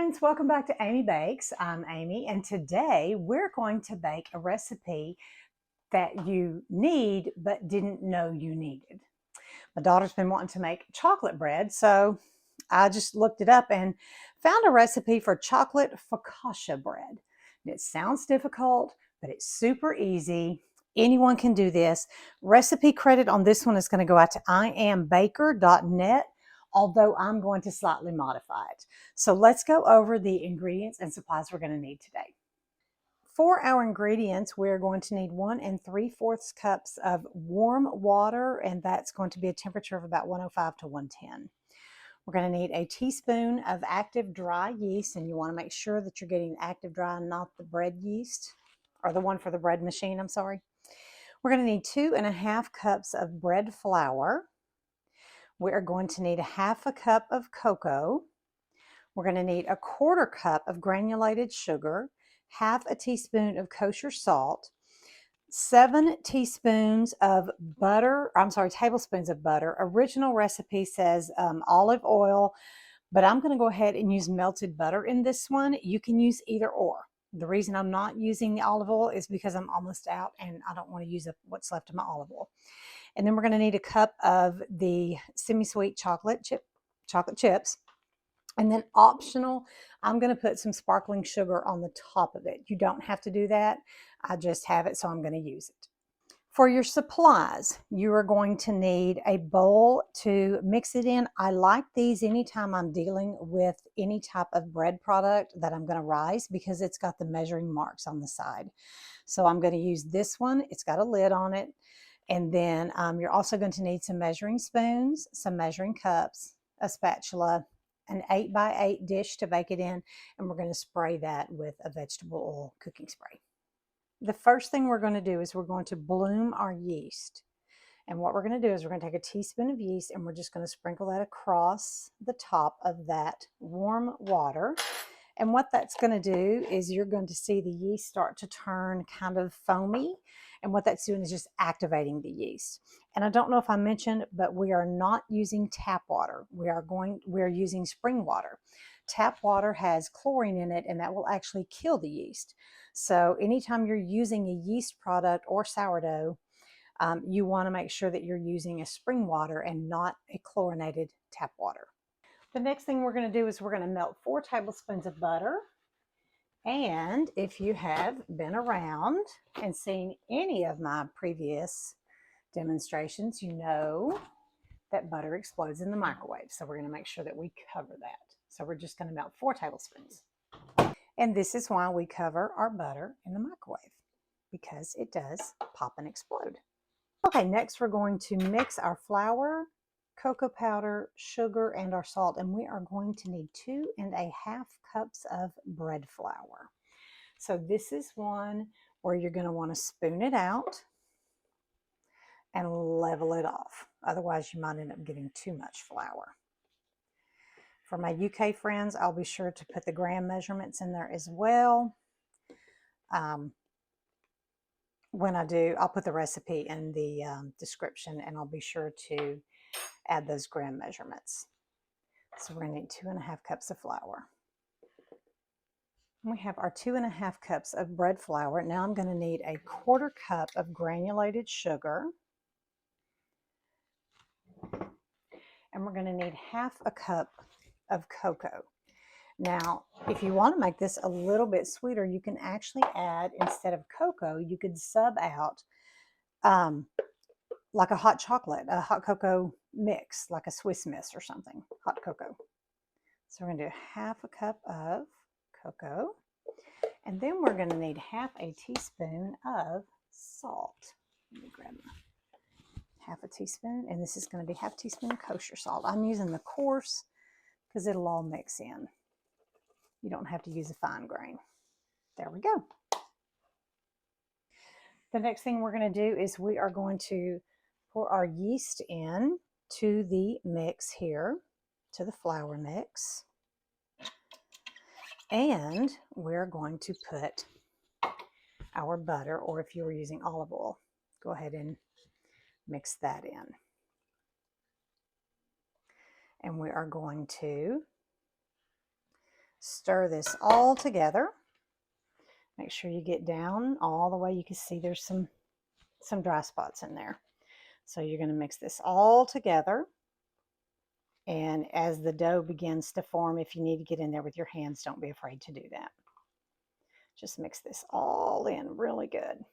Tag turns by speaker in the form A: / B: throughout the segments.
A: friends, welcome back to Amy Bakes. I'm Amy, and today we're going to bake a recipe that you need but didn't know you needed. My daughter's been wanting to make chocolate bread, so I just looked it up and found a recipe for chocolate focaccia bread. And it sounds difficult, but it's super easy. Anyone can do this. Recipe credit on this one is going to go out to iambaker.net, although I'm going to slightly modify it. So let's go over the ingredients and supplies we're going to need today. For our ingredients, we're going to need 1 3/4 cups of warm water, and that's going to be a temperature of about 105 to 110. We're going to need a teaspoon of active dry yeast, and you want to make sure that you're getting active dry, not the bread yeast, or the one for the bread machine, I'm sorry. We're going to need 2½ cups of bread flour. We are going to need 1/2 cup of cocoa. We're going to need 1/4 cup of granulated sugar, 1/2 teaspoon of kosher salt, 7 tablespoons of butter. Original recipe says olive oil, but I'm going to go ahead and use melted butter in this one. You can use either or. The reason I'm not using the olive oil is because I'm almost out and I don't want to use up what's left of my olive oil. And then we're going to need a cup of the semi-sweet chocolate chips. And then optional, I'm going to put some sparkling sugar on the top of it. You don't have to do that. I just have it, so I'm going to use it. For your supplies, you are going to need a bowl to mix it in. I like these anytime I'm dealing with any type of bread product that I'm going to rise, because it's got the measuring marks on the side. So I'm going to use this one. It's got a lid on it. And then you're also going to need some measuring spoons, some measuring cups, a spatula, an 8x8 dish to bake it in, and we're going to spray that with a vegetable oil cooking spray. The first thing we're going to do is we're going to bloom our yeast. And what we're going to do is we're going to take a teaspoon of yeast and we're just going to sprinkle that across the top of that warm water. And what that's going to do is you're going to see the yeast start to turn kind of foamy. And what that's doing is just activating the yeast. And I don't know if I mentioned, but we are not using tap water. We're using spring water. Tap water has chlorine in it, and that will actually kill the yeast. So anytime you're using a yeast product or sourdough, you want to make sure that you're using a spring water and not a chlorinated tap water. The next thing we're going to do is we're going to melt 4 tablespoons of butter. And if you have been around and seen any of my previous demonstrations, you know that butter explodes in the microwave. So we're going to make sure that we cover that. So we're just going to melt 4 tablespoons. And this is why we cover our butter in the microwave, because it does pop and explode. Okay, next we're going to mix our flour, cocoa powder, sugar, and our salt. And we are going to need 2½ cups of bread flour. So this is one where you're going to want to spoon it out and level it off. Otherwise, you might end up getting too much flour. For my UK friends, I'll be sure to put the gram measurements in there as well. When I do, I'll put the recipe in the description, and I'll be sure to add those gram measurements. So we're going to need 2½ cups of flour. We have our 2½ cups of bread flour. Now I'm going to need 1/4 cup of granulated sugar. And we're going to need 1/2 cup of cocoa. Now, if you want to make this a little bit sweeter, you can actually add, instead of cocoa, you could sub out like a hot chocolate, a hot cocoa mix, like a Swiss Miss or something, hot cocoa. So we're going to do 1/2 cup of cocoa. And then we're going to need 1/2 teaspoon of salt. Let me grab my 1/2 teaspoon, and this is going to be 1/2 teaspoon of kosher salt. I'm using the coarse because it'll all mix in. You don't have to use a fine grain. There we go. The next thing we're going to do is we are going to pour our yeast in to the mix here, to the flour mix. And we're going to put our butter, or if you were using olive oil, go ahead and mix that in. And we are going to Stir this all together. Make sure you get down all the way. You can see there's some dry spots in there. So you're going to mix this all together. And as the dough begins to form, if you need to get in there with your hands, don't be afraid to do that. Just mix this all in really good.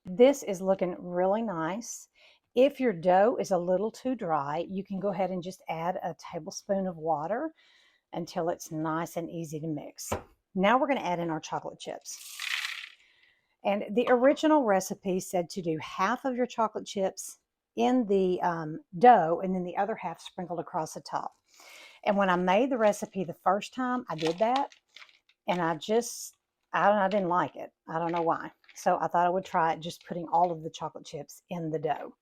A: This is looking really nice. If your dough is a little too dry, you can go ahead and just add a tablespoon of water until it's nice and easy to mix. Now we're going to add in our chocolate chips. And the original recipe said to do half of your chocolate chips in the dough and then the other half sprinkled across the top. And when I made the recipe the first time, I did that, and I didn't like it. I don't know why. So I thought I would try it just putting all of the chocolate chips in the dough.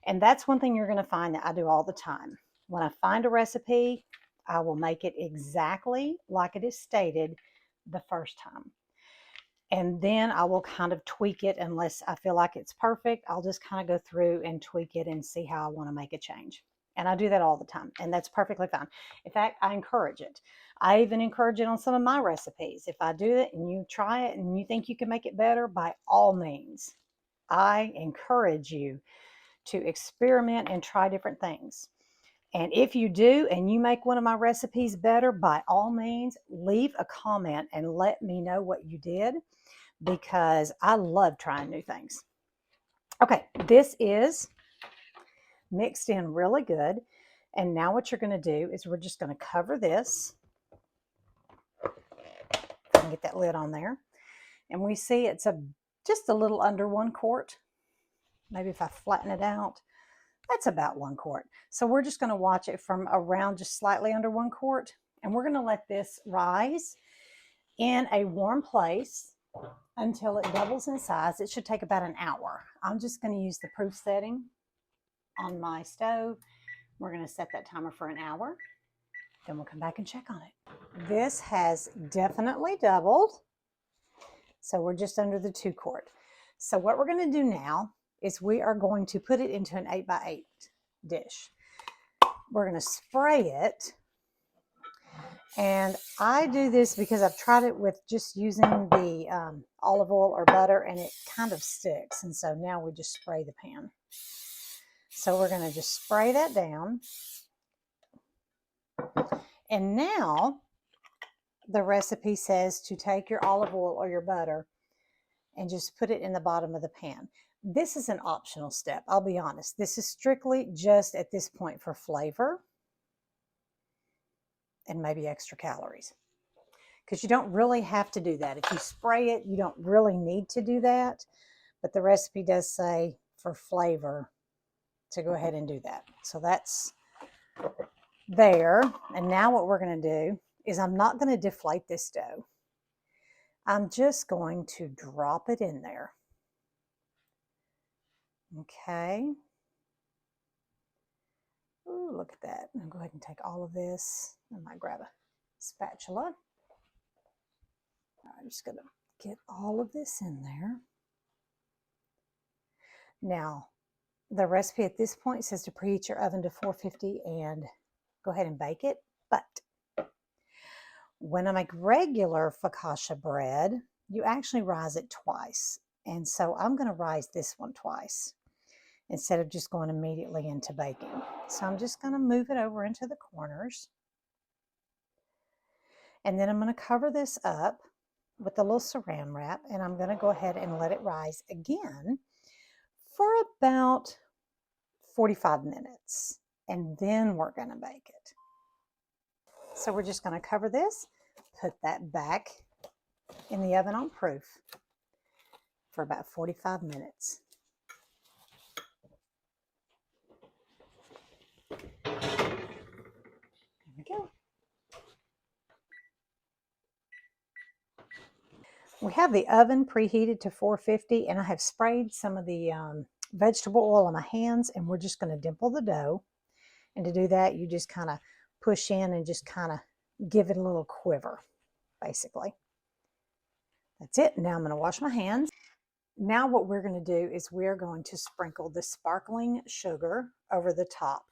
A: And that's one thing you're going to find that I do all the time. When I find a recipe, I will make it exactly like it is stated the first time. And then I will kind of tweak it unless I feel like it's perfect. I'll just kind of go through and tweak it and see how I want to make a change. And I do that all the time, and that's perfectly fine. In fact, I encourage it. I even encourage it on some of my recipes. If I do it and you try it and you think you can make it better, by all means, I encourage you to experiment and try different things. And if you do and you make one of my recipes better, by all means, leave a comment and let me know what you did, because I love trying new things. Okay, this is mixed in really good. And now what you're going to do is we're just going to cover this. And get that lid on there. And we see it's just a little under 1 quart. Maybe if I flatten it out, that's about 1 quart. So we're just going to watch it from around just slightly under 1 quart. And we're going to let this rise in a warm place until it doubles in size. It should take about an hour. I'm just going to use the proof setting on my stove. We're going to set that timer for an hour. Then we'll come back and check on it. This has definitely doubled. So we're just under the 2 quart. So what we're going to do now is we are going to put it into an 8x8 dish. We're going to spray it. And I do this because I've tried it with just using the olive oil or butter, and it kind of sticks. And so now we just spray the pan. So we're going to just spray that down. And now the recipe says to take your olive oil or your butter and just put it in the bottom of the pan. This is an optional step, I'll be honest. This is strictly just at this point for flavor and maybe extra calories, because you don't really have to do that. If you spray it, you don't really need to do that, but the recipe does say for flavor to go ahead and do that. So that's there. And now what we're going to do is I'm not going to deflate this dough. I'm just going to drop it in there. Okay. Ooh, look at that. I'll go ahead and take all of this. I might grab a spatula. I'm just going to get all of this in there. Now, the recipe at this point says to preheat your oven to 450 and go ahead and bake it. But when I make regular focaccia bread, you actually rise it twice. And so I'm going to rise this one twice instead of just going immediately into baking. So I'm just going to move it over into the corners. And then I'm going to cover this up with a little saran wrap, and I'm going to go ahead and let it rise again for about 45 minutes. And then we're going to bake it. So we're just going to cover this, put that back in the oven on proof for about 45 minutes. There we go. We have the oven preheated to 450, and I have sprayed some of the vegetable oil on my hands, and we're just going to dimple the dough. And to do that, you just kind of push in and just kind of give it a little quiver, basically. That's it. Now I'm going to wash my hands. Now what we're going to do is we're going to sprinkle the sparkling sugar over the top.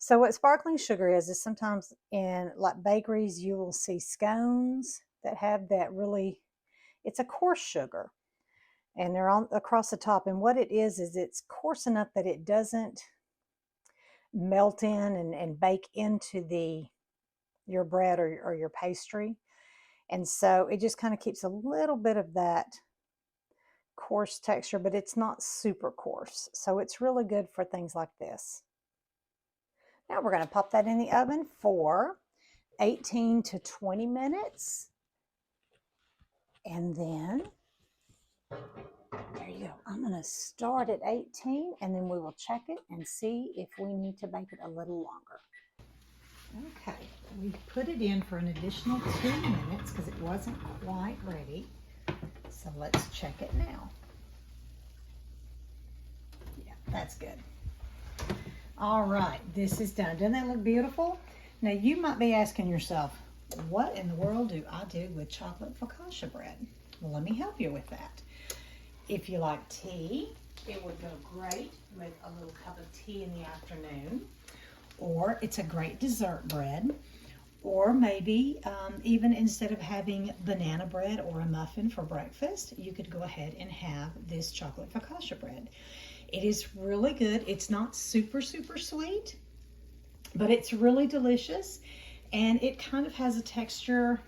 A: So what sparkling sugar is sometimes in like bakeries you will see scones that have that really, it's a coarse sugar and they're on across the top. And what it is it's coarse enough that it doesn't melt in and bake into your bread or your pastry. And so it just kind of keeps a little bit of that coarse texture, but it's not super coarse. So it's really good for things like this. Now we're going to pop that in the oven for 18 to 20 minutes. And then, there you go. I'm going to start at 18 and then we will check it and see if we need to bake it a little longer. Okay, we put it in for an additional 2 minutes because it wasn't quite ready. So let's check it now. Yeah, that's good. All right, this is done. Doesn't that look beautiful? Now you might be asking yourself, what in the world do I do with chocolate focaccia bread? Well, let me help you with that. If you like tea, it would go great with a little cup of tea in the afternoon. Or it's a great dessert bread. Or maybe even instead of having banana bread or a muffin for breakfast, you could go ahead and have this chocolate focaccia bread. It is really good. It's not super, super sweet, but it's really delicious. And it kind of has a texture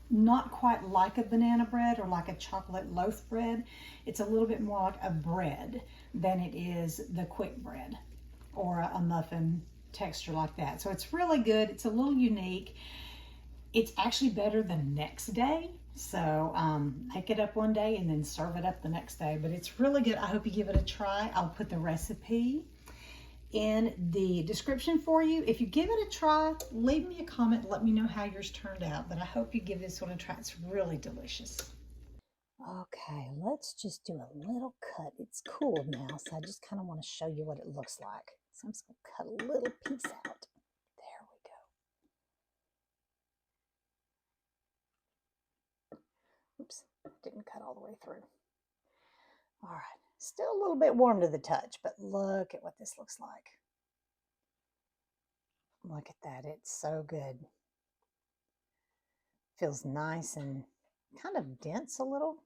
A: not quite like a banana bread or like a chocolate loaf bread. It's a little bit more like a bread than it is the quick bread or a muffin texture like that. So it's really good. It's a little unique. It's actually better the next day. So make it up one day and then serve it up the next day. But it's really good. I hope you give it a try. I'll put the recipe in the description for you. If you give it a try, leave me a comment. Let me know how yours turned out. But I hope you give this one a try. It's really delicious. Okay, let's just do a little cut. It's cool now, so I just kind of want to show you what it looks like. So I'm just going to cut a little piece out. There we go. Oops, didn't cut all the way through. All right, still a little bit warm to the touch, but look at what this looks like. Look at that, it's so good. Feels nice and kind of dense a little,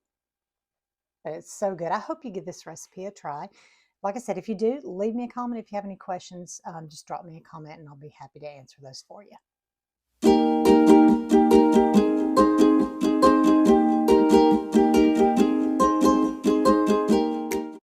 A: but it's so good. I hope you give this recipe a try. Like I said, if you do, leave me a comment. If you have any questions, just drop me a comment and I'll be happy to answer those for you.